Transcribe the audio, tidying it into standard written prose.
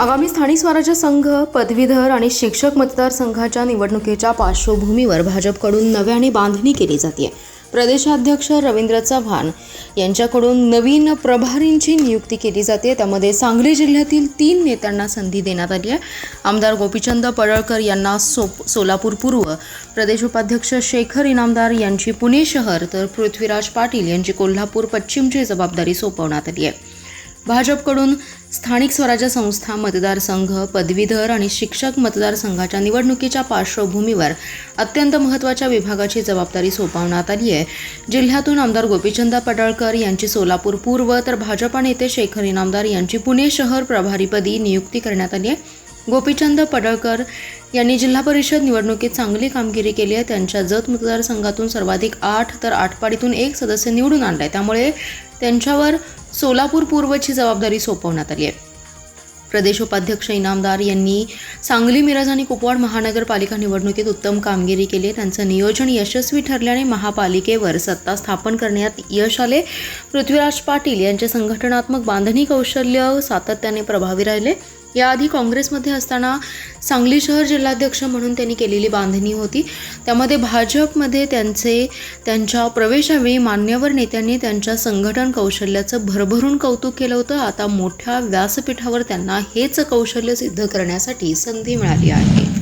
आगामी स्थानिक स्वराज्य संघ, पदवीधर आणि शिक्षक मतदारसंघाच्या निवडणुकीच्या पार्श्वभूमीवर भाजपकडून नव्याने बांधणी केली जाते. प्रदेशाध्यक्ष रवींद्र चव्हाण यांच्याकडून नवीन प्रभारींची नियुक्ती केली जाते. त्यामध्ये सांगली जिल्ह्यातील 3 नेत्यांना संधी देण्यात आली आहे. आमदार गोपीचंद पडळकर यांना सोलापूर पूर्व, प्रदेश उपाध्यक्ष शेखर इनामदार यांची पुणे शहर, तर पृथ्वीराज पाटील यांची कोल्हापूर पश्चिमची जबाबदारी सोपवण्यात आली आहे. भाजपकडून स्थानिक स्वराज्य संस्था, मतदारसंघ, पदवीधर आणि शिक्षक मतदारसंघाच्या निवडणुकीच्या पार्श्वभूमीवर अत्यंत महत्त्वाच्या विभागाची जबाबदारी सोपवण्यात आली आहे. जिल्ह्यातून आमदार गोपीचंद पडळकर यांची सोलापूर पूर्व, तर भाजपा नेते शेखर इनामदार यांची पुणे शहर प्रभारीपदी नियुक्ती करण्यात आली आहे. गोपीचंद पडळकर यांनी जिल्हा परिषद निवडणुकीत चांगली कामगिरी केली आहे. त्यांच्या जत मतदारसंघातून सर्वाधिक 8 तर आटपाडीतून 1 सदस्य निवडून आणले. त्यामुळे त्यांच्यावर सोलापूर पूर्वची जबाबदारी सोपवण्यात आली आहे. प्रदेश उपाध्यक्ष इनामदार यांनी सांगली, मिरज आणि कुपवाड महानगरपालिका निवडणुकीत उत्तम कामगिरी केली आहे. त्यांचं नियोजन यशस्वी ठरल्याने महापालिकेवर सत्ता स्थापन करण्यात यश आले. पृथ्वीराज पाटील यांचे संघटनात्मक बांधणी कौशल्य सातत्याने प्रभावी राहिले. याआधी काँग्रेसमध्ये असताना सांगली शहर जिल्हाध्यक्ष म्हणून त्यांनी केलेली बांधणी होती. त्यामध्ये भाजपमध्ये त्यांच्या प्रवेशावेळी मान्यवर नेत्यांनी त्यांच्या संघटन कौशल्याचं भरभरून कौतुक केलं होतं. आता मोठ्या व्यासपीठावर त्यांना हेच कौशल्य सिद्ध करण्यासाठी संधी मिळाली आहे.